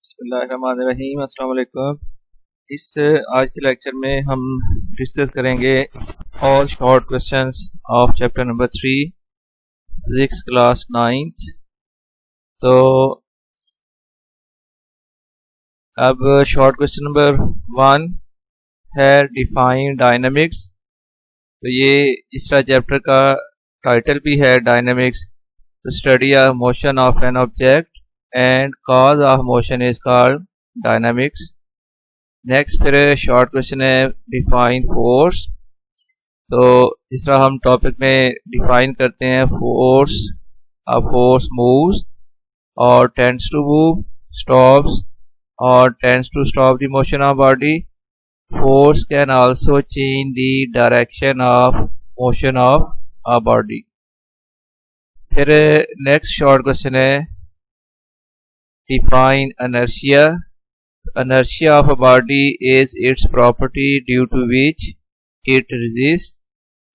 बिस्मिल्लाहिर्रहमानिर्रहीम। अस्सलाम वालेकुम। इस आज के लेक्चर में हम डिस्कस करेंगे all short questions of chapter number 3 physics class 9th। तो अब शॉर्ट क्वेश्चन नंबर 1 है डिफाइन डायनामिक्स। तो ये इस चैप्टर का टाइटल भी है डायनामिक्स, तो study of motion of an object and cause of motion is called dynamics। Next फिर शॉर्ट क्वेश्चन है डिफाइन फोर्स। तो इस तरह हम टॉपिक में डिफाइन करते हैं फोर्स। अ फोर्स मूव्स और टेंड्स टू मूव, स्टॉप्स और tends to stop the motion of body. Force can also change the direction of motion of a body. फिर नेक्स्ट शॉर्ट क्वेश्चन है define inertia। Inertia of a body is its property due to which it resists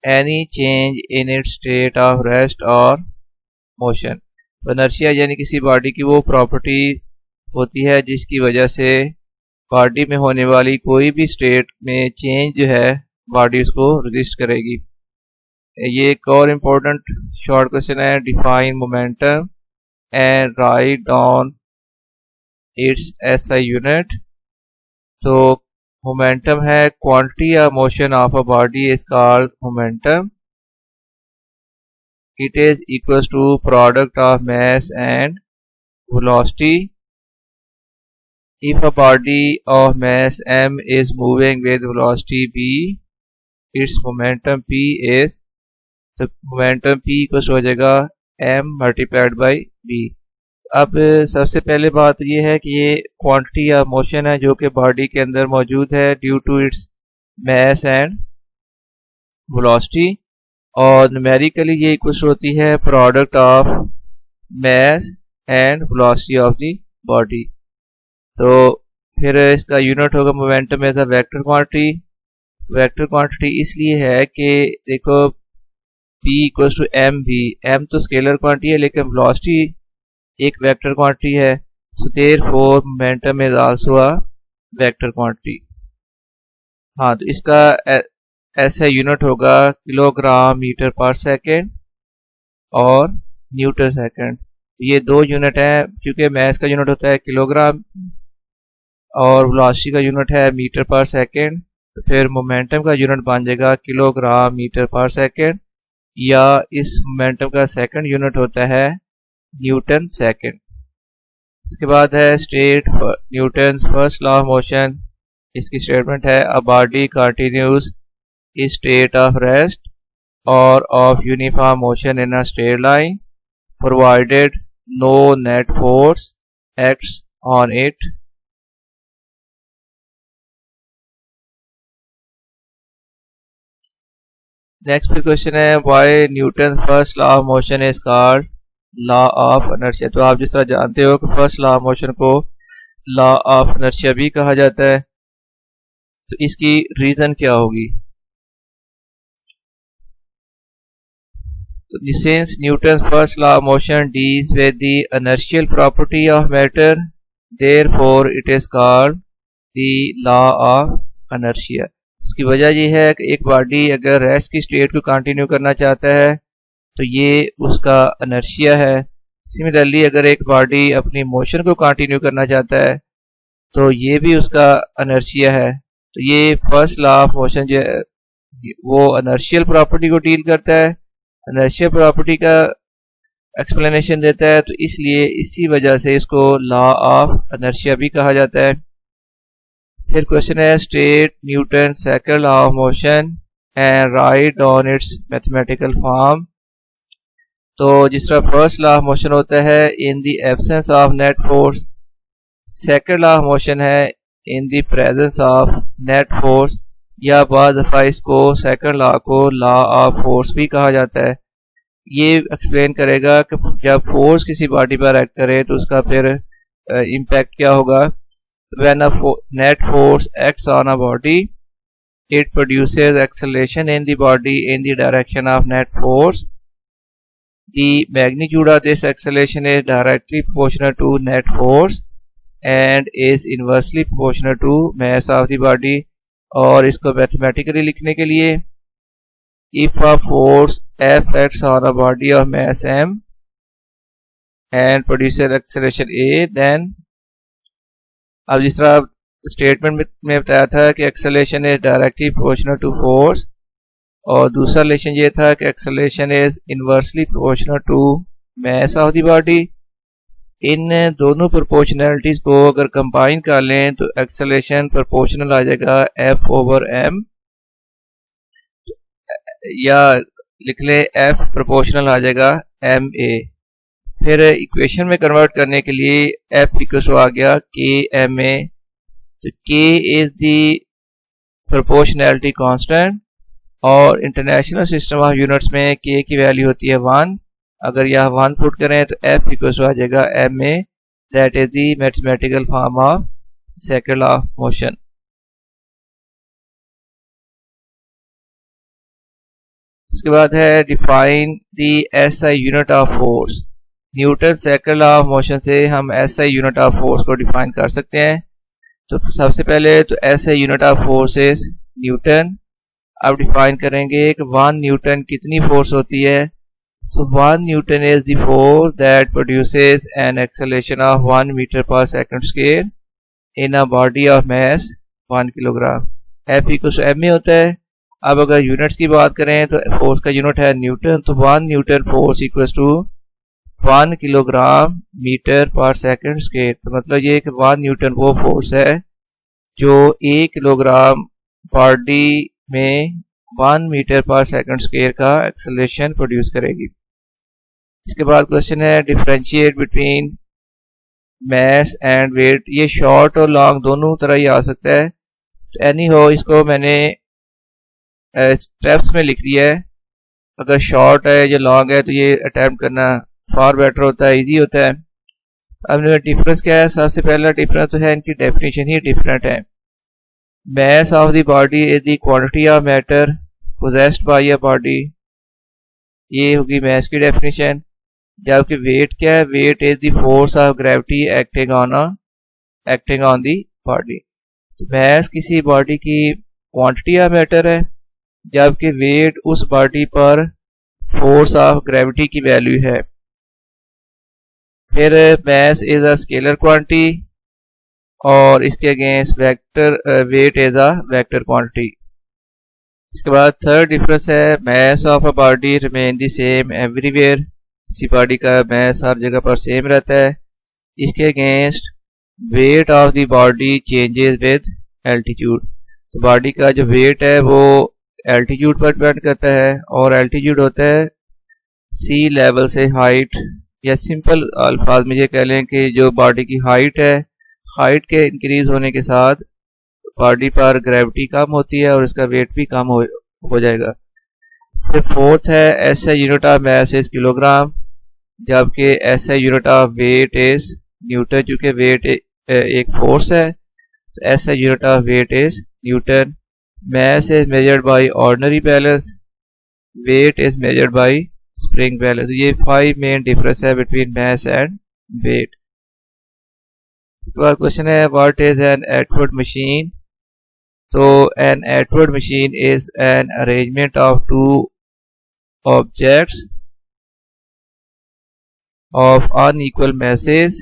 any change in its state of rest or motion। inertia यानी किसी body की वो property होती है जिसकी वजह से बॉडी में होने वाली कोई भी स्टेट में चेंज जो है बॉडी उसको रेजिस्ट करेगी। ये एक और इम्पोर्टेंट शॉर्ट क्वेश्चन है define momentum and write down its SI unit. तो मोमेंटम है quantity of motion of a body is called momentum. It is equals to product of mass and velocity. If a body of mass m is moving with velocity v, its momentum p is, तो momentum p equals हो जाएगा m multiplied by v। अब सबसे पहले बात ये है कि ये क्वांटिटी ऑफ मोशन है जो कि बॉडी के अंदर मौजूद है due to its mass and velocity, और न्यूमेरिकली ये इक्वल होती है product of mass and velocity of the body. तो फिर इसका यूनिट होगा momentum as a vector quantity. Vector quantity इसलिए है कि देखो p इक्वल्स टू एम भी, m तो स्केलर क्वांटिटी है लेकिन वेलोसिटी एक वेक्टर क्वांटिटी है। So therefore momentum is also a vector quantity. हाँ, तो इसका ऐसा यूनिट होगा किलोग्राम मीटर पर सेकेंड और न्यूटन सेकेंड। ये दो यूनिट हैं, क्योंकि मास का यूनिट होता है किलोग्राम और वेलोसिटी का यूनिट है मीटर पर सेकेंड। तो फिर मोमेंटम का यूनिट बन जाएगा किलोग्राम मीटर पर सेकेंड, या इस मोमेंटम का सेकेंड यूनिट होता है न्यूटन सेकेंड। इसके बाद है state Newton's first law of motion. इसकी स्टेटमेंट है a body continues in state of rest or of uniform motion in a straight line provided no net force acts on it. Next question है why Newton's first law of motion is called law of inertia. तो आप जिस तरह जानते हो कि first law of motion को law of inertia भी कहा जाता है, तो इसकी रीजन क्या होगी। तो since Newton's first law of motion deals with the inertial property of matter, therefore it is called the law of inertia. इसकी वजह यह है कि एक बॉडी अगर रेस्ट की स्टेट को कंटिन्यू करना चाहता है तो ये उसका इनर्शिया है। सिमिलरली अगर एक बॉडी अपनी मोशन को कंटिन्यू करना चाहता है तो ये भी उसका इनर्शिया है। तो ये फर्स्ट लॉ ऑफ मोशन जो है वो इनर्शियल प्रॉपर्टी को डील करता है, इनर्शियल प्रॉपर्टी का एक्सप्लेनेशन देता है। तो इसलिए इसी वजह से इसको लॉ ऑफ इनर्शिया भी कहा जाता है। फिर क्वेश्चन है state Newton second law of motion and write on its mathematical form. तो जिस तरह फर्स्ट लॉ ऑफ मोशन होता है in the absence of net force, second law of motion है in the presence of net force, या बाद दफा इसको सेकंड लॉ को लॉ ऑफ फोर्स भी कहा जाता है। ये एक्सप्लेन करेगा कि जब फोर्स किसी बॉडी पर एक्ट करे तो उसका फिर इम्पैक्ट क्या होगा। तो when a net force acts on a body it produces acceleration in the body in the direction of net force. The magnitude of this acceleration is directly proportional to net force and is inversely proportional to mass of the body. और इसको mathematically लिखने के लिए if a force F acts on a body of mass m and produces acceleration a, then अब जिस तरह statement में बताया था कि acceleration is directly proportional to force, और दूसरा रिलेशन ये था कि acceleration is inversely proportional to mass of the body. इन दोनों प्रोपोर्शनैलिटीज को अगर कंबाइन कर लें तो एक्सेलरेशन प्रोपोर्शनल आ जाएगा F ओवर m, या लिख लें F प्रोपोर्शनल आ जाएगा ma। फिर इक्वेशन में कन्वर्ट करने के लिए F इक्वल आ गया K ma, तो K is the proportionality constant, और इंटरनेशनल सिस्टम ऑफ यूनिट्स में K की वैल्यू होती है 1। अगर यह 1 पुट करें तो F इक्वल आ जाएगा ma, that is the mathematical form of second law of motion. इसके बाद है define the SI unit of force. Newton second law of motion से हम SI यूनिट ऑफ फोर्स को डिफाइन कर सकते हैं। तो सबसे पहले तो SI unit of force is Newton. अब डिफाइन करेंगे कि 1 न्यूटन कितनी फोर्स होती है। सो 1 Newton is the force that produces an acceleration of 1 metre पर second square in a body of mass 1 kilogram. F equal ma होता है। अब अगर यूनिट्स की बात करें तो फोर्स का यूनिट है न्यूटन, तो 1 newton force equal to 1 kilogram metre पर सेकंड स्क्वायर। तो मतलब ये कि 1 न्यूटन वो फोर्स है जो 1 किलोग्राम बॉडी में 1 मीटर पर सेकंड स्क्वायर का एक्सेलरेशन प्रोड्यूस करेगी। इसके बाद क्वेश्चन है differentiate between mass and weight. ये शॉर्ट और लॉन्ग दोनों तरह ही आ सकता है। तो एनी हो, इसको मैंने स्टेप्स में लिख दिया है। अगर शॉर्ट है या लॉन्ग है तो ये अटैम्प्ट करना फार बेटर होता है, इजी होता है। अब डिफरेंस क्या है? सबसे पहला डिफरेंस तो है इनकी डेफिनेशन ही डिफरेंट है। Mass of the body is the quantity of matter possessed by a body, ये होगी मास की डेफिनेशन। जबकि वेट क्या है? Weight is the force of gravity acting on the body. तो मास किसी बॉडी की क्वांटिटी ऑफ मैटर है, जबकि वेट उस बॉडी पर फोर्स ऑफ ग्रेविटी की वैल्यू है। फिर mass is a scalar quantity और इसके against vector weight is a vector quantity. इसके बाद थर्ड डिफरेंस है mass of a body remain the same everywhere. किसी बॉडी का मास हर जगह पर सेम रहता है। इसके against weight of the body changes with altitude. तो बॉडी का जो वेट है वो एल्टीट्यूड पर डिपेंड करता है, और एल्टीट्यूड होता है सी लेवल से हाइट, या सिंपल अल्फाज में ये कह लें कि जो बॉडी की हाइट है, हाइट के इंक्रीज होने के साथ बॉडी पर ग्रेविटी कम होती है और इसका वेट भी कम हो जाएगा। फिर फोर्थ है SI unit of mass is kilogram, जबकि SI unit of weight is newton. चूँकि वेट एक फोर्स है तो SI unit of weight is newton. Mass is measured by ordinary balance, weight is measured by spring balance। ये 5 main difference है between mass and weight। इसके बाद question है what is an Atwood machine. तो an Atwood machine is an arrangement of 2 objects of unequal masses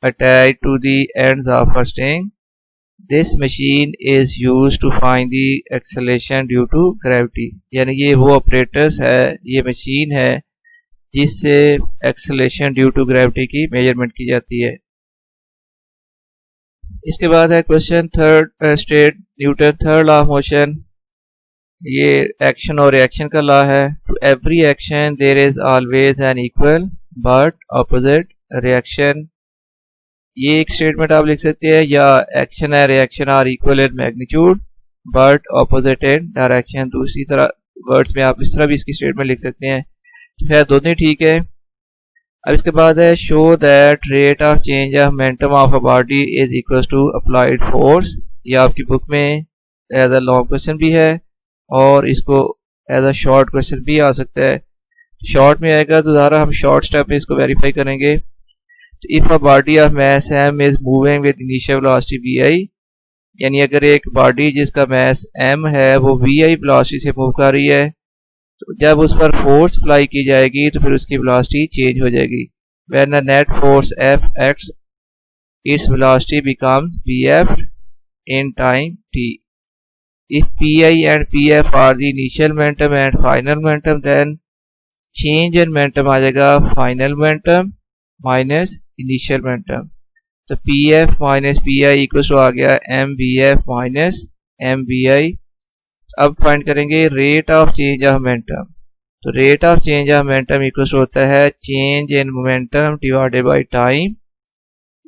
attached to the ends of a string. This machine is used to find the acceleration due to gravity। यानी ये वो operators है, ये machine है जिससे acceleration due to gravity की measurement की जाती है। इसके बाद है question third state Newton third law of motion. ये एक्शन और रिएक्शन का लॉ है। To every action there is always an equal but opposite reaction. ये एक स्टेटमेंट आप लिख सकते हैं, या एक्शन है reaction are equal in magnitude but opposite in direction. दूसरी तरह वर्ड्स में आप इस तरह भी इसकी स्टेटमेंट लिख सकते हैं। खैर दोनों ठीक है। अब इसके बाद है show that rate of change of momentum of a body is equal to applied force. ये आपकी बुक में एज अ लॉन्ग क्वेश्चन भी है और इसको एज अ शॉर्ट क्वेश्चन भी आ सकता है। शॉर्ट में आएगा तो ज़रा हम शॉर्ट स्टेप में इसको वेरीफाई करेंगे। if a body of mass m is moving with initial velocity vi, यानी अगर एक बॉडी जिसका मास m है वो vi वेलोसिटी से मूव कर रही है, तो जब उस पर फोर्स अप्लाई की जाएगी तो फिर उसकी वेलोसिटी चेंज हो जाएगी. When a net force F acts, its velocity becomes Vf in time t. If Pi and Pf are the initial momentum and final momentum, then change in momentum आ जाएगा final momentum minus initial momentum. तो Pf minus Pi equal to आ गया mvf minus mvi. अब find करेंगे rate of change of momentum. तो rate of change of momentum equal to होता है change in momentum divided by time,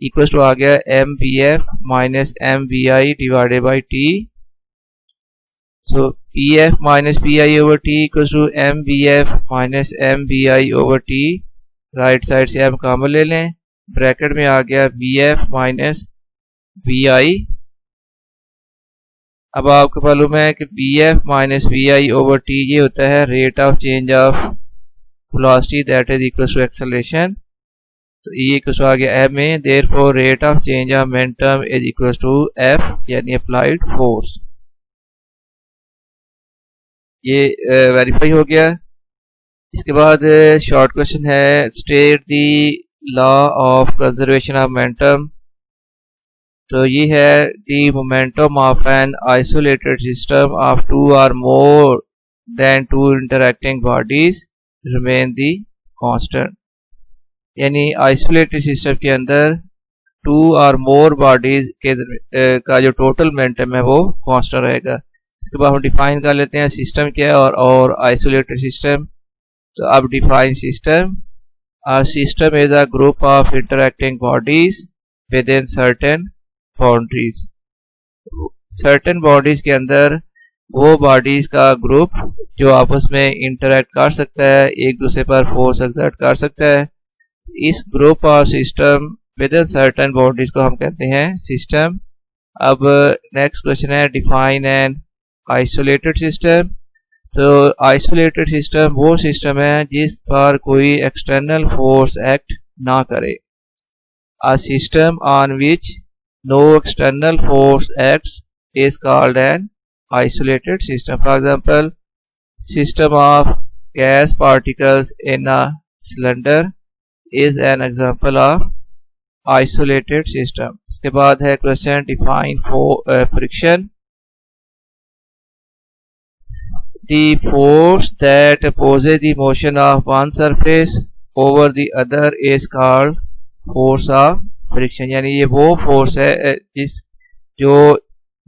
equal to आ गया mvf minus mvi divided by t. So pf minus pi over t equal to mvf minus mvi over t. Right side से हम common ले लें, bracket में आ गया vf minus vi. अब आपको मालूम है कि vf minus vi over t ये होता है rate of change of velocity that is equal to acceleration. तो ये इक्वल टू आ गया m में, therefore rate of change of momentum is equal to f यानी अप्लाइड फोर्स. ये वेरीफाई हो गया. इसके बाद शॉर्ट क्वेश्चन है state the law of conservation of momentum. तो ये है the momentum of an isolated system of two और मोर than two interacting bodies remain the constant. यानी आइसोलेटेड सिस्टम के अंदर टू और मोर बॉडीज के का जो टोटल मोमेंटम है वो कांस्टेंट रहेगा. इसके बाद हम डिफाइन कर लेते हैं सिस्टम क्या है और आइसोलेटेड सिस्टम. तो अब define system. A system is a group of interacting bodies within certain boundaries. Certain bodies के अंदर वो bodies का ग्रुप जो आपस में इंटरेक्ट कर सकता है, एक दूसरे पर फोर्स एक्सर्ट कर सकता है. इस group of system within certain boundaries को हम कहते हैं सिस्टम. अब नेक्स्ट क्वेश्चन है डिफाइन एन आइसोलेटेड सिस्टम. तो आइसोलेटेड सिस्टम वो सिस्टम है जिस पर कोई एक्सटर्नल फोर्स एक्ट ना करे. A system on which no external force acts is called an isolated system. For example, system of gas particles in a cylinder is an example of isolated system. इसके बाद है question define friction. The force that opposes the motion of one surface over the other is called force of friction. यानी ये वो force है जो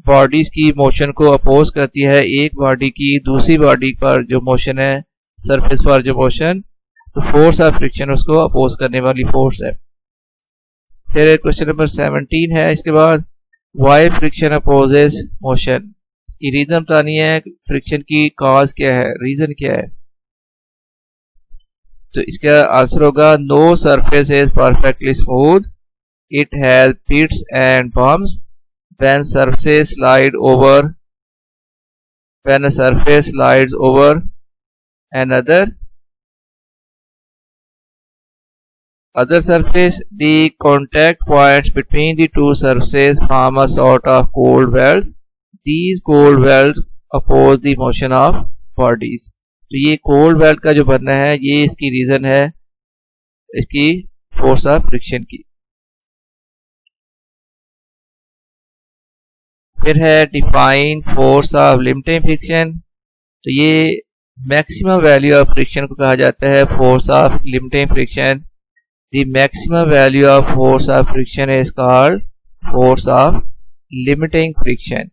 bodies की motion को अपोज करती है, एक बॉडी की दूसरी बॉडी पर जो मोशन है, सरफेस पर जो मोशन, तो फोर्स ऑफ फ्रिक्शन उसको अपोज करने वाली फोर्स है. फिर क्वेश्चन नंबर 17 है. इसके बाद वाई फ्रिक्शन अपोजेस मोशन. इसकी रीजन बतानी है, फ्रिक्शन की कॉज क्या है, रीजन क्या है. तो इसका आंसर होगा no surface is perfectly smooth, it has pits and bumps. When surface slide over, when a surface slides over another surface, the contact points between the two surfaces form a sort of cold wells. These cold wells oppose the motion of bodies. तो ये cold well का जो बनना है ये इसकी reason है इसकी फोर्स ऑफ फ्रिक्शन की. फिर है define force of limiting friction. तो ये मैक्सिमम वैल्यू ऑफ फ्रिक्शन को कहा जाता है force of limiting friction. The maximum value of force of friction is called force of limiting friction.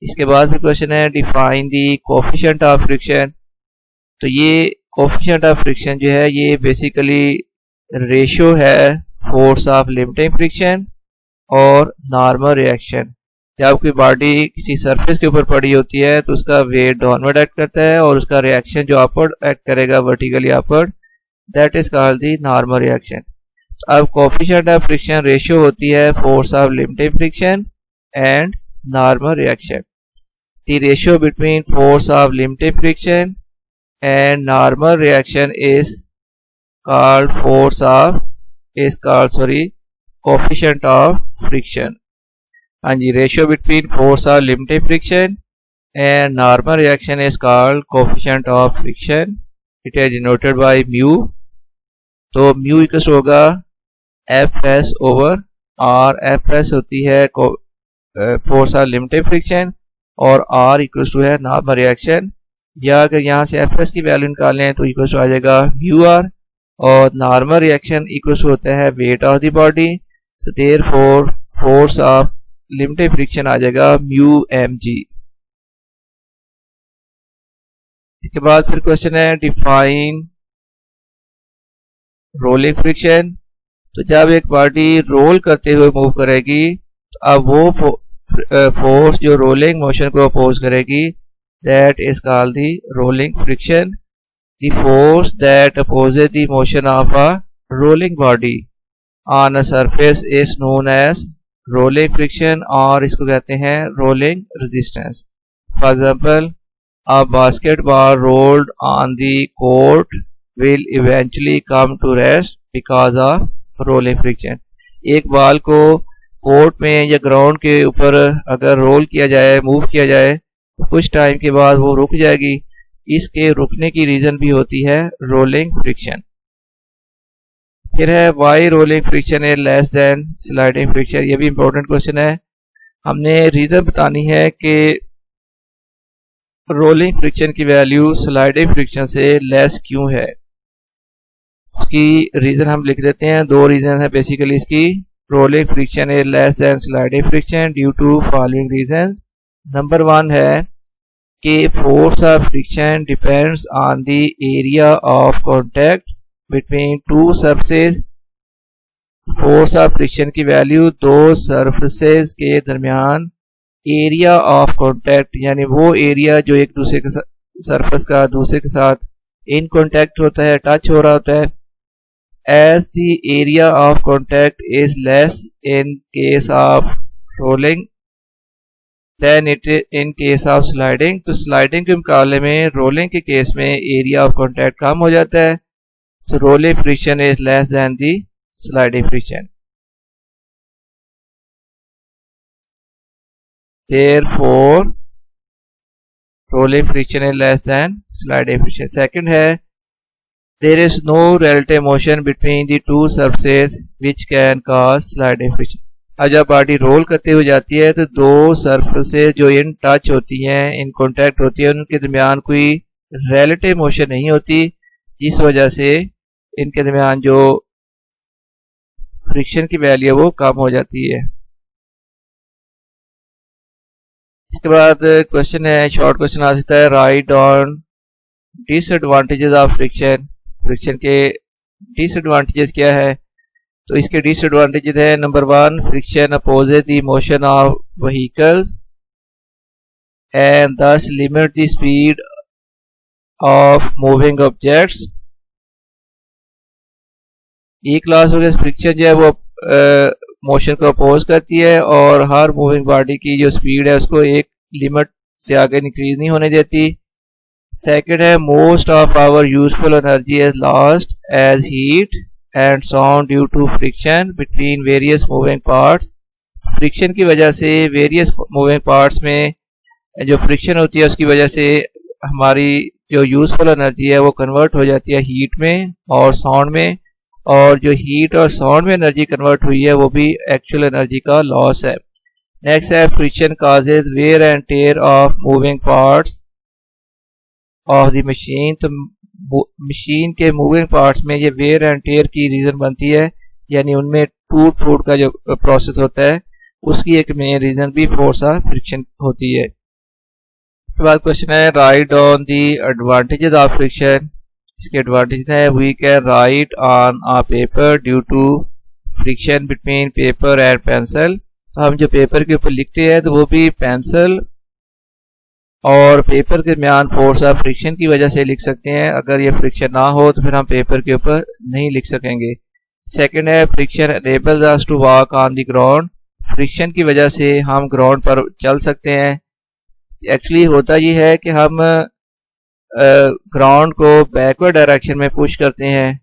इसके बाद भी क्वेश्चन है define the coefficient of friction. तो ये coefficient of friction जो है ये basically रेशियो है force of limiting friction और normal reaction. जब कोई बॉडी किसी सरफेस के ऊपर पड़ी होती है तो उसका वेट डाउनवर्ड एक्ट करता है और उसका रिएक्शन जो अपवर्ड एक्ट करेगा vertically upward, that is called the normal reaction. अब कोएफिशिएंट ऑफ फ्रिक्शन रेशियो होती है force of limiting friction and normal reaction. The ratio between force of limiting friction and normal reaction is called force of is called coefficient of friction. And the ratio between force or limited friction and normal reaction is called coefficient of friction. It is denoted by mu. तो mu equal होगा Fs over R. Fs होती है force और limited friction और R equal to है normal reaction, या अगर यहाँ से Fs की वैल्यू निकालें तो इक्वल टू आ जाएगा म्यू आर, और नॉर्मल रिएक्शन इक्वल टू होता है weight of the body, so therefore force of limited friction आ जाएगा म्यू एम जी. इसके बाद फिर क्वेश्चन है डिफाइन रोलिंग फ्रिक्शन. तो जब एक बॉडी रोल करते हुए मूव करेगी तो अब वो फोर्स जो रोलिंग मोशन को अपोज करेगी that is called the rolling friction. The force that opposes the motion of a rolling body on a surface is known as rolling friction, और इसको कहते हैं rolling resistance. For example, a basketball rolled on the court will eventually come to rest because of rolling friction. एक ball को court में या ground के ऊपर अगर रोल किया जाए, मूव किया जाए, तो कुछ टाइम के बाद वो रुक जाएगी. इसके रुकने की रीजन भी होती है रोलिंग फ्रिक्शन. फिर है why rolling friction is less than sliding friction. ये भी इंपॉर्टेंट क्वेश्चन है. हमने रीजन बतानी है कि रोलिंग फ्रिक्शन की वैल्यू स्लाइडिंग फ्रिक्शन से लेस क्यों है. उसकी रीजन हम लिख देते हैं. दो रीजन है बेसिकली इसकी. Rolling friction is less than sliding friction due to following reasons. Number 1 है कि force of friction depends on the area of contact between two surfaces. Force of friction की वैल्यू दो सरफेसेस के दरमियान area of contact, यानी वो area जो एक दूसरे के सरफेस का दूसरे के साथ इन कांटेक्ट होता है, टच हो रहा होता है. As the area of contact is less in case of rolling than it in case of sliding. तो स्लाइडिंग के मुकाबले में रोलिंग के केस में एरिया ऑफ कांटेक्ट कम हो जाता है. So rolling friction is less than the sliding friction. Therefore, rolling friction is less than sliding friction. Second है, there is no relative motion between the two surfaces which can cause sliding friction. अब जब body roll करते हुए जाती है तो दो surfaces जो इन टच होती हैं, इन कांटेक्ट होती है, उनके दरमियान कोई रिलेटिव मोशन नहीं होती, जिस वजह से इनके दरमियान जो फ्रिक्शन की वैल्यू है वो कम हो जाती है. इसके बाद क्वेश्चन है, शॉर्ट क्वेश्चन आ सकता है, write on disadvantages of friction. Friction के डिसएडवांटेजेस क्या है. तो इसके डिसएडवांटेजेस है, number 1, friction opposes the motion of vehicles and thus limit the speed of moving objects. E class हो गया फ्रिक्शन जो है वो मोशन को अपोज करती है और हर मूविंग बॉडी की जो स्पीड है उसको एक लिमिट से आगे इंक्रीज नहीं होने देती. सेकंड है, most of our useful energy is lost as heat and sound due to friction between various moving parts. Friction की वजह से वेरियस मूविंग पार्ट्स में जो फ्रिक्शन होती है उसकी वजह से हमारी जो यूजफुल एनर्जी है वो कन्वर्ट हो जाती है हीट में और साउंड में, और जो हीट और साउंड में एनर्जी कन्वर्ट हुई है वो भी एक्चुअल एनर्जी का लॉस है. नेक्स्ट है, friction causes wear and tear of moving parts of the machine. तो मशीन के मूविंग पार्ट्स में ये वेयर एंड टेयर की रीजन बनती है, यानी उनमें टूट फूट का जो प्रोसेस होता है उसकी एक मेन रीजन भी फोर्स ऑफ फ्रिक्शन होती है. इसके बाद क्वेश्चन है, write on the advantages of friction. इसके एडवांटेज है, we can write on a paper due to friction between paper and pencil. तो हम जो पेपर के ऊपर लिखते हैं तो वो भी पेंसिल और पेपर के दरमियान फोर्स ऑफ फ्रिक्शन की वजह से लिख सकते हैं. अगर ये फ्रिक्शन ना हो तो फिर हम पेपर के ऊपर नहीं लिख सकेंगे. सेकंड है, friction enables us to walk on the ground. Friction की वजह से हम ग्राउंड पर चल सकते हैं. एक्चुअली होता ये है कि हम ग्राउंड को बैकवर्ड डायरेक्शन में पुश करते हैं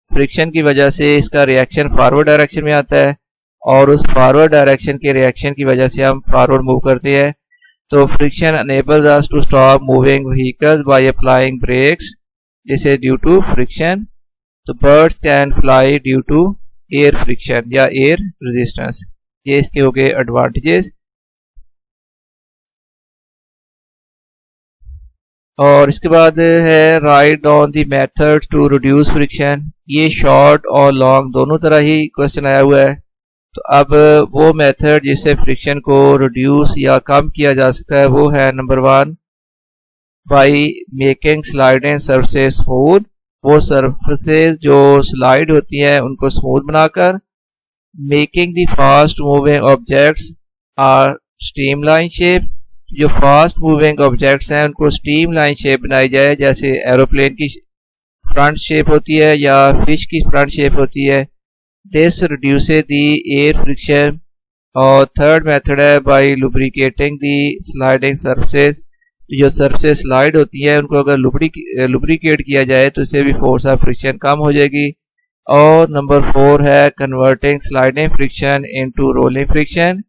फ्रिक्शन की वजह से इसका रिएक्शन फॉरवर्ड डायरेक्शन में आता है और उस फॉरवर्ड डायरेक्शन के रिएक्शन की वजह से हम फॉरवर्ड मूव करते हैं। तो friction enables us to stop moving vehicles by applying brakes. This is due to friction. तो birds can fly due to air friction या air resistance. ये इसके हो गए advantages। और इसके बाद है write down the methods to reduce friction। ये short और long दोनों तरह ही क्वेश्चन आया हुआ है। तो अब वो मेथड जिससे फ्रिक्शन को रिड्यूस या कम किया जा सकता है वो है number 1 by making sliding surface smooth. वो सरफेसेस जो स्लाइड होती हैं उनको स्मूथ बनाकर। Making the fast moving objects are streamline shape. जो फास्ट मूविंग ऑब्जेक्ट्स हैं उनको स्ट्रीमलाइन शेप बनाई जाए, जैसे एरोप्लेन की फ्रंट शेप होती है या फिश की फ्रंट शेप होती है। This reduces the air friction। और थर्ड मेथड है by lubricating the sliding surfaces. जो सरफेसेस स्लाइड होती हैं उनको अगर लुब्रिकेट किया जाए तो इससे भी फोर्स ऑफ फ्रिक्शन कम हो जाएगी। और नंबर 4 है converting sliding friction into rolling friction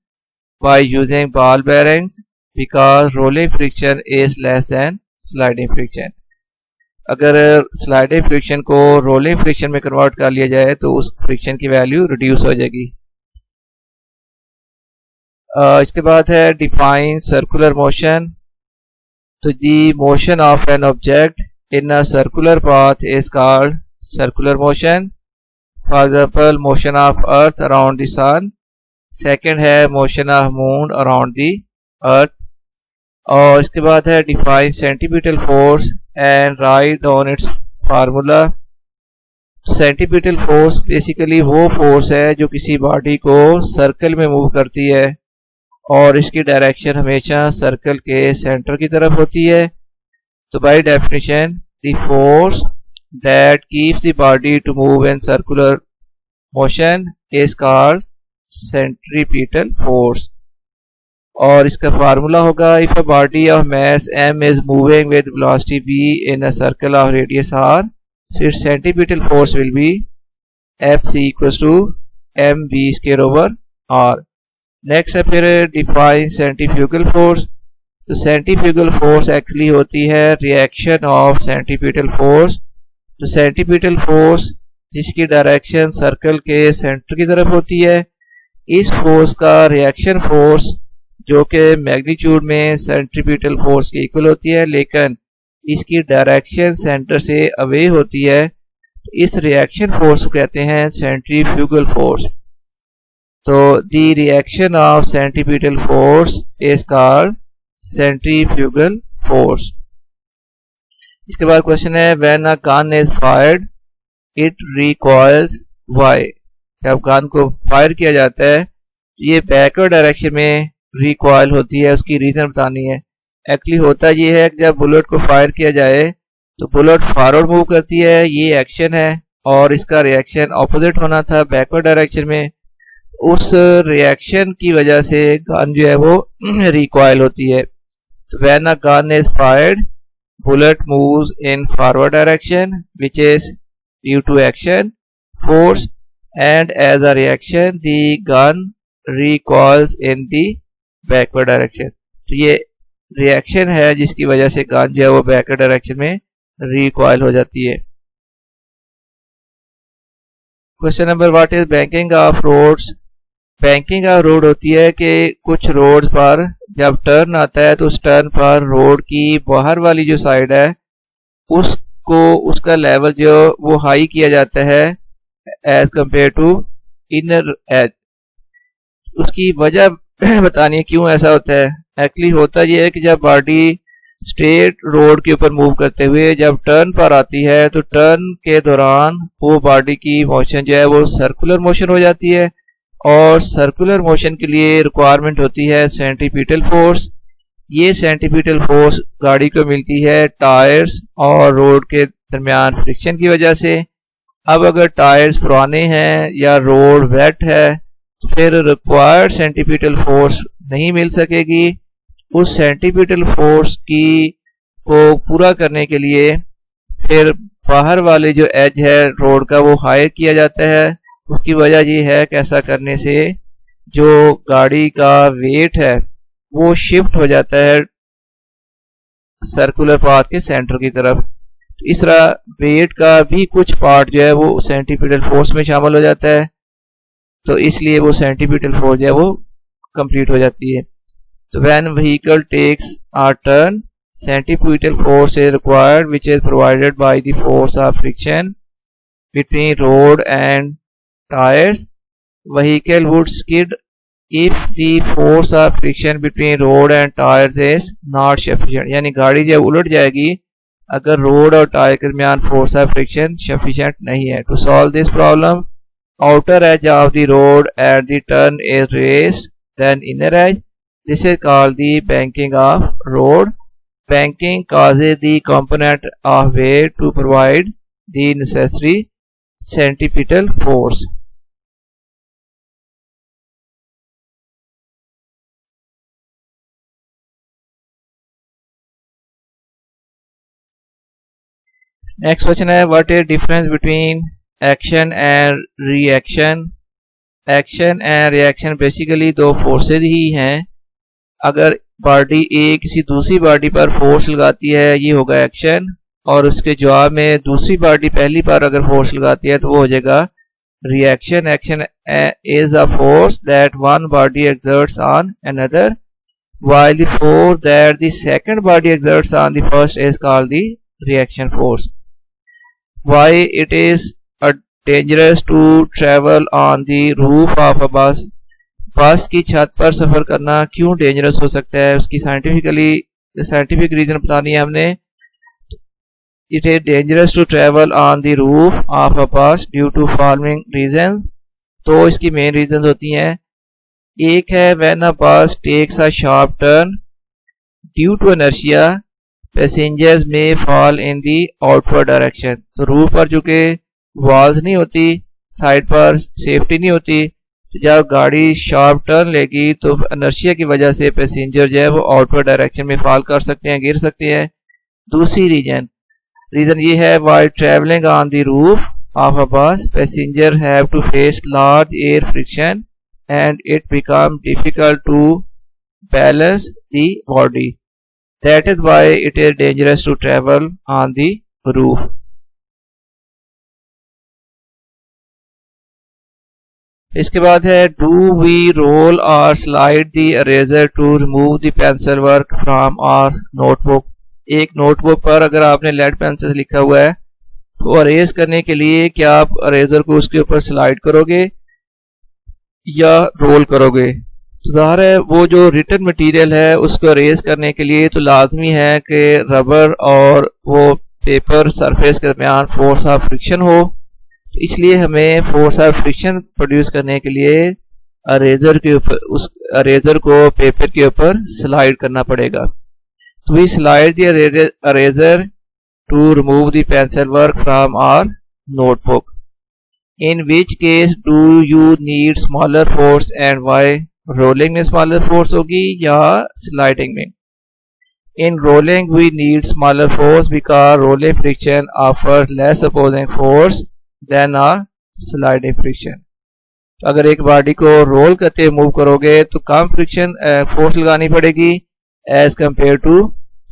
by using ball bearings because rolling friction is less than sliding friction. अगर स्लाइडिंग फ्रिक्शन को रोलिंग फ्रिक्शन में कन्वर्ट कर लिया जाए तो उस फ्रिक्शन की वैल्यू रिड्यूस हो जाएगी। इसके बाद है डिफाइन सर्कुलर मोशन। तो the motion of an object in a circular path is called circular motion. For example motion of earth around the sun. Second है motion of moon around the earth. और इसके बाद है define centripetal force and write down its formula. Centripetal force basically वो force है जो किसी body को सर्कल में मूव करती है और इसकी डायरेक्शन हमेशा सर्कल के सेंटर की तरफ होती है। तो by definition the force that keeps the body to move in circular motion is called centripetal force. और इसका फार्मूला होगा if a body of mass m is moving with velocity v in a circle of radius r, so its centripetal force will be Fc equals to mv square over r। Next है फिर define centrifugal force. तो centrifugal force actually होती है reaction of centripetal force. तो centripetal force जिसकी direction circle के centre की तरफ होती है, इस फोर्स का रिएक्शन फोर्स जो कि मैग्नीट्यूड में सेंट्रीपिटल फोर्स के इक्वल होती है लेकिन इसकी डायरेक्शन सेंटर से अवे होती है, इस रिएक्शन फोर्स को कहते हैं सेंट्रीफ्यूगल फोर्स। तो the reaction of centripetal force is called centrifugal force. इसके बाद क्वेश्चन है when a gun is fired it recoils why. जब गन को फायर किया जाता है तो ये बैकवर्ड डायरेक्शन में रिकॉइल होती है, उसकी रीजन बतानी है। एक्चुअली होता ये है कि जब बुलेट को फायर किया जाए तो बुलेट फॉरवर्ड मूव करती है, ये एक्शन है, और इसका रिएक्शन ऑपोजिट होना था बैकवर्ड डायरेक्शन में। उस रिएक्शन की वजह से गन जो है वो रिकॉइल होती है। तो when a gun is fired bullet moves in forward direction which is due to action force and as a reaction the gun recoils in the backward direction. तो ये रिएक्शन है जिसकी वजह से गन जो है वो बैकवर्ड डायरेक्शन में रिकॉइल हो जाती है। Question number what is banking of roads. Banking of road होती है कि कुछ रोड्स पर जब टर्न आता है तो उस टर्न पर रोड की बाहर वाली जो साइड है उसको उसका लेवल जो वो हाई किया जाता है age compare to inner age. उसकी वजह बतानी है क्यों ऐसा होता है। एक्चुअली होता यह है कि जब बॉडी स्ट्रेट रोड के ऊपर मूव करते हुए जब टर्न पर आती है तो टर्न के दौरान वो बॉडी की मोशन जो है वो सर्कुलर मोशन हो जाती है, और सर्कुलर मोशन के लिए रिक्वायरमेंट होती है सेंट्रीपिटल फोर्स। ये सेंट्रीपिटल फोर्स गाड़ी को मिलती है टायर्स और रोड के दरमियान फ्रिक्शन की वजह से। अब अगर टायर्स पुराने हैं या रोड वेट है तो फिर रिक्वायर्ड सेंट्रीपिटल फोर्स नहीं मिल सकेगी। उस सेंट्रीपिटल फोर्स की को पूरा करने के लिए फिर बाहर वाले जो एज है रोड का वो हायर किया जाता है। उसकी वजह ये है कि ऐसा करने से जो गाड़ी का वेट है वो शिफ्ट हो जाता है सर्कुलर पाथ के सेंटर की तरफ। इस तरह वेट का भी कुछ पार्ट जो है वो सेंटीपिटल फोर्स में शामिल हो जाता है, तो इसलिए वो सेंटीपिटल फोर्स जो है वो कंप्लीट हो जाती है। तो when vehicle takes a turn, centripetal force is required, which is provided by the force of friction between road and tires. Vehicle would skid if the force of friction between road and tires is not sufficient. यानी गाड़ी जब उलट जाएगी अगर road और tyre के दरमियान force of friction sufficient नहीं है। To solve this problem, outer edge of the road at the turn is raised than inner edge. This is called the banking of road. Banking causes the component of weight to provide the necessary centripetal force. Next question है, what is difference between action and reaction? Action and reaction basically दो forces ही हैं। अगर body ए किसी दूसरी body पर force लगाती है ये होगा एक्शन, और उसके जवाब में दूसरी बॉडी पहली बार अगर फोर्स लगाती है तो वो हो जाएगा reaction. Action is a force that one body exerts on another while the force that the second body exerts on the first is called the reaction force. Why it is dangerous to travel on the roof of a bus? बस की छत पर सफर करना क्यों dangerous हो सकता है, उसकी साइंटिफिक रीजन बतानी है हमने। It is dangerous to travel on the roof of a bus due to following reasons. तो इसकी मेन रीजंस होती हैं, एक है when a bus takes a sharp turn due to inertia passengers may fall in the outward direction. तो roof पर जो कि वॉल्स नहीं होती, साइड पर सेफ्टी नहीं होती, जब गाड़ी शार्प टर्न लेगी तो इनर्शिया की वजह से पैसेंजर जो है वो आउटवर्ड डायरेक्शन में फॉल कर सकते हैं, गिर सकते हैं। दूसरी रीजन ये है, while travelling on the roof of a bus passenger have to face large air friction and it become difficult to balance the body, that is why it is dangerous to travel on the roof. इसके बाद है, do we roll or slide the eraser to remove the pencil work from our notebook. एक notebook पर अगर आपने lead pencil लिखा हुआ है तो अरेज करने के लिए क्या आप इरेजर को उसके ऊपर स्लाइड करोगे या रोल करोगे? तो ज़ाहिर है वो जो रिटन मटेरियल है उसको अरेज करने के लिए तो लाजमी है कि रबर और वो पेपर सरफेस के दरमियान फोर्स ऑफ फ्रिक्शन हो, इसलिए हमें फोर्स ऑफ फ्रिक्शन प्रोड्यूस करने के लिए इरेजर के ऊपर उस इरेजर को पेपर के ऊपर स्लाइड करना पड़ेगा। तो we slide the eraser to remove the pencil work from our notebook. In which case do you need smaller force and why? Rolling में स्मॉलर फोर्स होगी या स्लाइडिंग में? In rolling we need smaller force because rolling friction offers less opposing force than a sliding friction. अगर एक body को role करते move करोगे तो कम फ्रिक्शन फोर्स लगानी पड़ेगी एज कंपेयर टू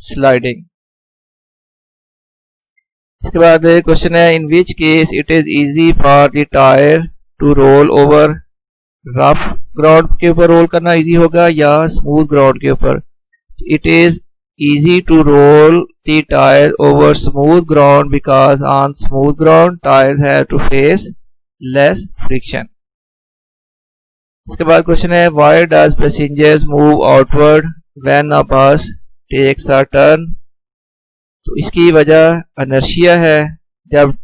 स्लाइडिंग। इसके बाद क्वेश्चन है, in which case it is easy for the tyre to roll over? Rough ground के ऊपर रोल करना इजी होगा या स्मूथ ग्राउंड के ऊपर? It is easy to roll the tire over smooth ground because on smooth ground tires have to face less friction. इसके बाद question है, why does passengers move outward when a bus takes a turn? तो इसकी वजह inertia है। जब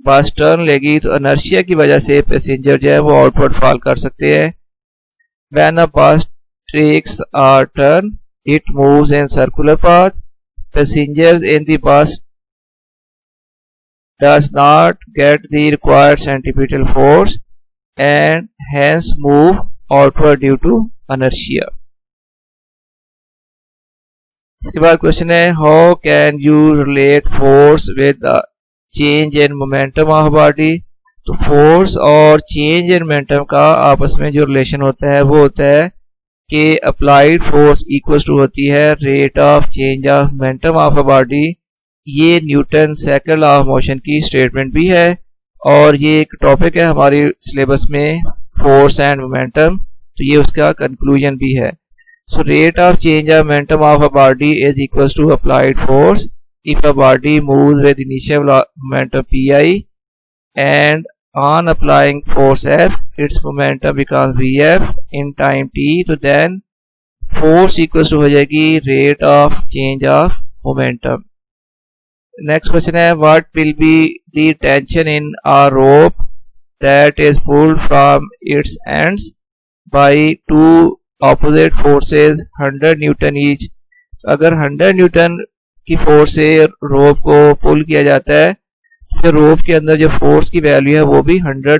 बस turn लेगी तो इनर्शिया की वजह से पैसेंजर जो है वो आउटवर्ड फॉल कर सकते हैं। when a bus takes a turn it moves in circular path. Passengers in the bus does not get the required centripetal force and hence move outward due to inertia. इसके बाद question है, how can you relate force with the change in momentum of body. तो force और change in momentum का आपस में जो relation होता है वो होता है कि अप्लाइड फोर्स इक्वल टू होती है rate of change of momentum of a body. ये Newton second law of motion की स्टेटमेंट भी है और ये एक टॉपिक है हमारी सिलेबस में, फोर्स एंड मोमेंटम, तो ये उसका कंक्लूजन भी है। So rate of change of momentum of a body is equal to applied force if a body moves with initial momentum pi and on applying force F its momentum becomes Vf in time t, तो then force equals to हो जाएगी rate of change of momentum। Next question है what will be the tension in a rope that is pulled from its ends by two opposite forces 100 Newton each। अगर 100 Newton की force से रोप को पुल किया जाता है तो रोप के अंदर जो फोर्स की वैल्यू है वो भी 100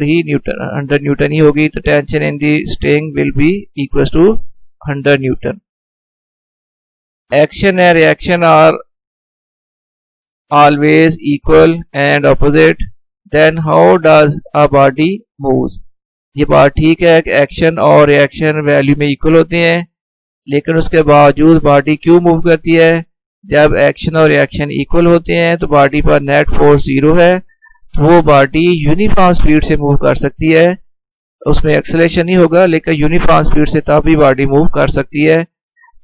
न्यूटन ही होगी। तो tension in the string will be equal to 100 newton. Action and reaction are always equal and opposite, then how does a body moves. ये बात ठीक है कि एक्शन और रिएक्शन वैल्यू में इक्वल होते हैं, लेकिन उसके बावजूद बॉडी क्यों मूव करती है। जब एक्शन और रिएक्शन इक्वल होते हैं तो बॉडी पर नेट फोर्स 0 है, तो वो बॉडी यूनिफॉर्म स्पीड से मूव कर सकती है। उसमें एक्सेलरेशन नहीं होगा लेकिन यूनिफॉर्म स्पीड से तब भी बॉडी मूव कर सकती है।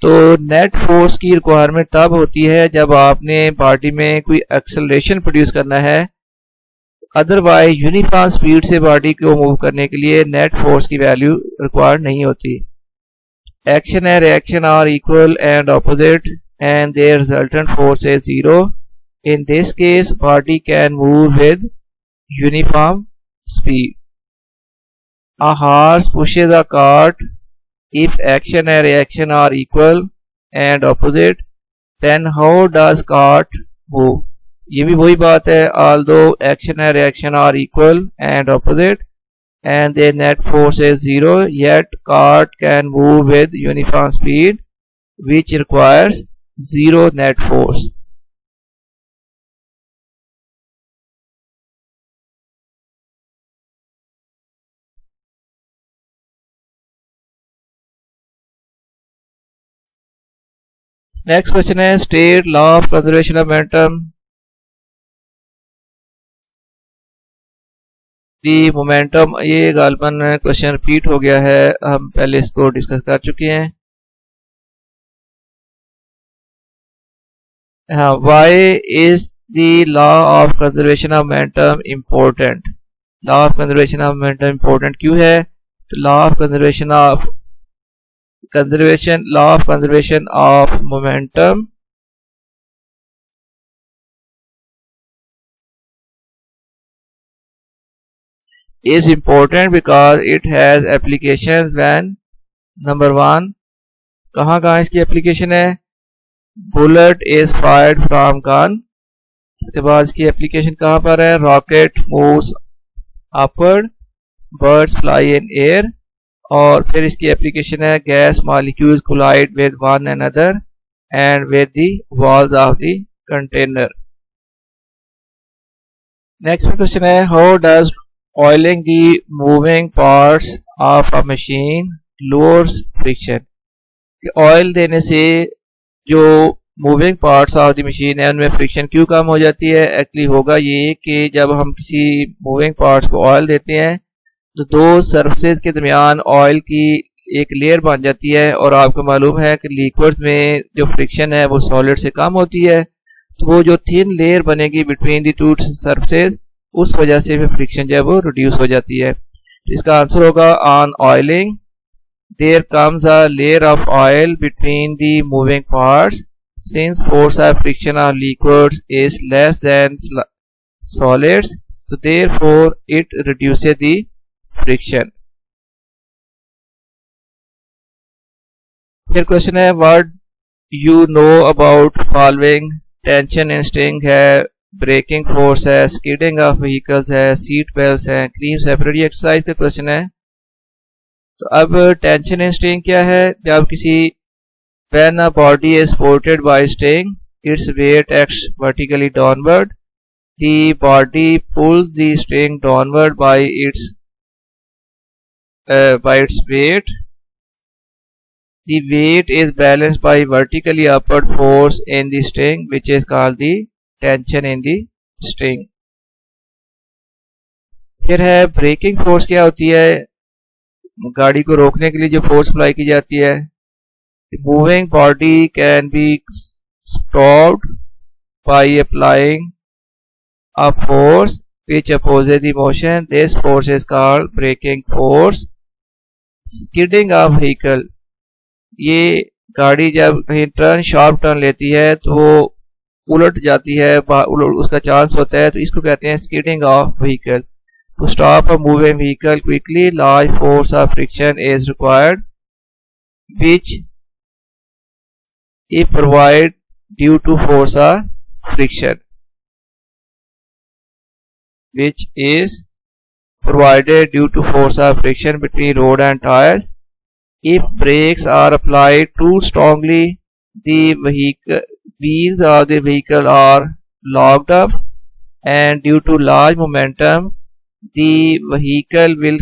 तो नेट फोर्स की रिक्वायरमेंट तब होती है जब आपने बॉडी में कोई एक्सेलरेशन प्रोड्यूस करना है, अदरवाइज यूनिफॉर्म स्पीड से बॉडी को मूव करने के लिए नेट फोर्स की वैल्यू रिक्वायर्ड नहीं होती। Action and reaction are equal and opposite and their resultant force is 0. In this case, body can move with uniform speed. A horse pushes a cart. If action and reaction are equal and opposite, then how does cart move? ये भी वही बात है, although action and reaction are equal and opposite and their net force is 0, yet cart can move with uniform speed which requires 0 net force। Next question है state law of conservation of momentum. The momentum, ये गालबन question repeat हो गया है, हम पहले इसको discuss कर चुके हैं। Why is the law of conservation of momentum important? Law of conservation of momentum important क्यों है? तो law of conservation of momentum is important because it has applications when number 1, कहाँ इसकी एप्लीकेशन है, bullet is fired from gun. इसके बाद इसकी application कहाँ पर है, rocket moves upward, birds fly in air, और फिर इसकी एप्लीकेशन है gas molecules collide with one another and with the walls of the container. Next question है how does oiling the moving parts of a machine lowers friction. Oil देने से जो moving parts of the machine है उनमें friction क्यों कम हो जाती है। एक्चुअली होगा ये कि जब हम किसी मूविंग पार्ट्स को ऑयल देते हैं तो दो सरफेस के दरमियान ऑयल की एक लेयर बन जाती है, और आपको मालूम है कि लिक्विड्स में जो फ्रिक्शन है वो सॉलिड से कम होती है, तो वो जो थिन लेयर बनेगी बिटवीन द टू सरफेस, उस वजह से फिर फ्रिक्शन जो है वो रिड्यूस हो जाती है। तो इसका आंसर होगा on oiling there comes a layer of oil between the moving parts since force of friction of liquids is less than solids, so therefore it reduces the friction। फिर क्वेश्चन है what you know about following। Tension and string है, breaking force है, skidding of vehicles है, seat belt है, cream separate. ये exercise का question है। तो अब टेंशन एंड स्ट्रेन क्या है, जब किसी when a body is supported by string its weight acts vertically downward the body pulls the string downward by its weight. The weight is balanced by vertically upward force in the string, which is called the tension in the string. फिर है breaking force. क्या होती है? गाड़ी को रोकने के लिए जो फोर्स अप्लाई की जाती है. Moving body can be stopped by applying a force which opposes the motion. This force is called braking force. Skidding of vehicle. ये गाड़ी जब कहीं टर्न शार्प टर्न लेती है तो वो उलट जाती है, उसका चांस होता है, तो इसको कहते हैं skidding of vehicle. To stop a moving vehicle quickly large force of friction is required which is provided due to force of friction, which is provided due to force of friction between road and tires. If brakes are applied too strongly, the wheels of the vehicle are locked up, and due to large momentum, the vehicle will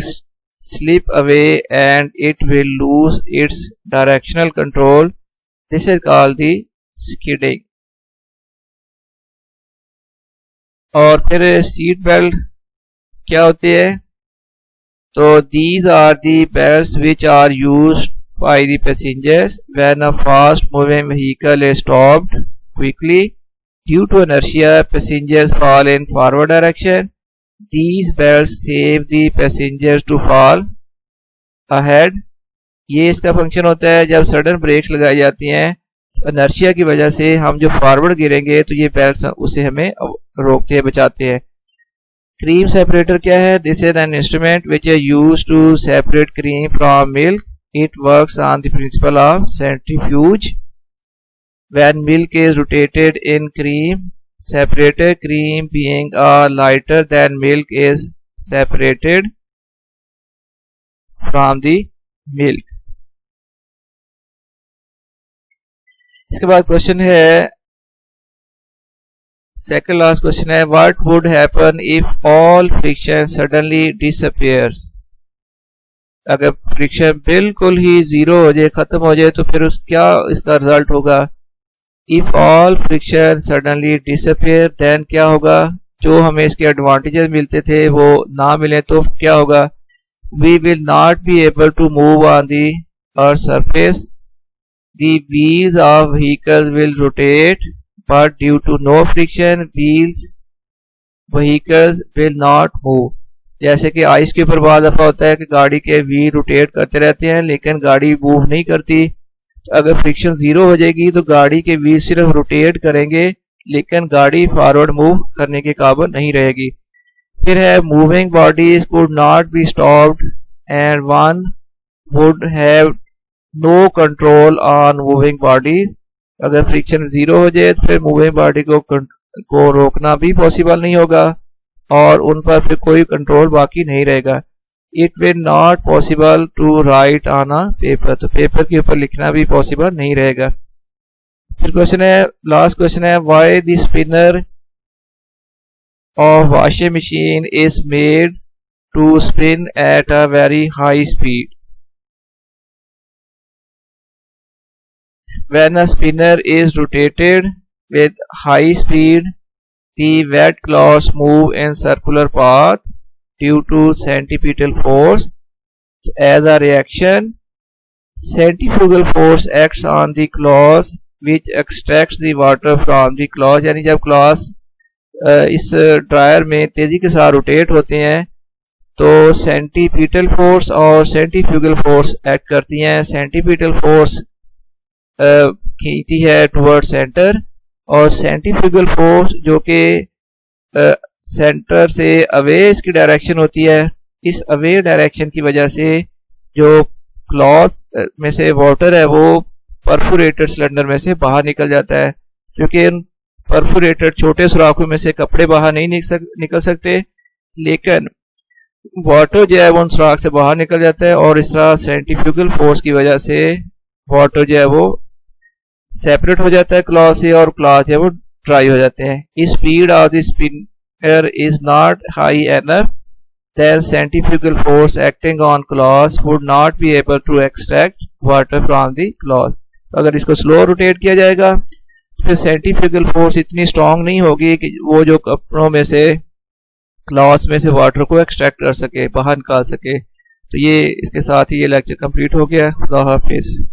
slip away and it will lose its directional control. This is called the skidding. और फिर seat belt क्या होती है? तो these are the belts which are used by the passengers when a fast moving vehicle is stopped quickly. Due to inertia, passengers fall in forward direction. These belts save the passengers to fall ahead. ये इसका function होता है जब sudden breaks लगाई जाती हैं, inertia की वजह से हम जो फॉरवर्ड गिरेंगे तो ये बेल्ट्स उसे हमें रोकते हैं, बचाते हैं. क्रीम सेपरेटर क्या है? This is an instrument which is used to separate cream from milk. It works on the principle of centrifuge. When milk is rotated in cream separator, cream being lighter than milk is separated from the milk. इसके बाद question है, second last question है, what would happen if all friction suddenly disappears. अगर friction बिल्कुल ही zero हो जाए, खत्म हो जाए, तो फिर क्या इसका रिजल्ट होगा? If all friction suddenly disappear, then क्या होगा? जो हमें इसके एडवांटेजेस मिलते थे वो ना मिले तो क्या होगा? We will not be able to move on the earth's surface. The wheels of vehicles will rotate, but due to no friction, vehicles will not move. जैसे कि आइस के ऊपर बहुत दफा होता है कि गाड़ी के व्हील रोटेट करते रहते हैं लेकिन गाड़ी मूव नहीं करती. अगर फ्रिक्शन जीरो हो जाएगी तो गाड़ी के व्हील सिर्फ रोटेट करेंगे लेकिन गाड़ी फॉरवर्ड मूव करने के काबिल नहीं रहेगी. फिर है, moving bodies could not be stopped and one would have no control on moving bodies. अगर फ्रिक्शन जीरो हो जाए तो फिर मूविंग बॉडी को रोकना भी पॉसिबल नहीं होगा और उन पर फिर कोई कंट्रोल बाकी नहीं रहेगा. It will not possible to write on a paper. तो पेपर के ऊपर लिखना भी पॉसिबल नहीं रहेगा. फिर क्वेश्चन है, लास्ट क्वेश्चन है, why the spinner of washing machine is made to spin at a very high speed. When a spinner is rotated with high speed, the wet cloths move in circular path due to centripetal force. As a reaction, centrifugal force acts on the cloth which extracts the water from the cloth. यानी जब cloth इस dryer में तेजी के साथ rotate होते हैं तो सेंटीपिटल फोर्स और सेंट्रीफ्यूगल फोर्स एक्ट करती हैं. सेंटीपिटल फोर्स खींचती है टुवर्ड सेंटर और सेंट्रीफ्यूगल फोर्स जो कि सेंटर से अवे इसकी डायरेक्शन होती है. इस अवे डायरेक्शन की वजह से जो क्लॉथ में से वाटर है वो परफोरेटेड सिलेंडर में से बाहर निकल जाता है. क्योंकि परफोरेटेड छोटे सुराखों में से कपड़े बाहर नहीं निकल सकते लेकिन वाटर जो है वो उन सुराख से बाहर निकल जाता है और इस तरह सेंट्रीफ्यूगल फोर्स की वजह से वाटर जो है वो सेपरेट हो जाता है क्लॉथ से और क्लॉथ जो है वो ड्राई हो जाते हैं. Speed of the air is not high enough, then centrifugal force acting on cloth would not be able to extract water from the cloth. तो अगर इसको स्लो रोटेट किया जाएगा फिर सेंट्रीफ्यूगल फोर्स इतनी स्ट्रांग नहीं होगी कि वो जो कपड़ों में से क्लॉथ्स में से वाटर को एक्सट्रैक्ट कर सके, बाहर निकाल सके। तो ये इसके साथ ही ये लेक्चर कंप्लीट हो गया। खुदा हाफिज़।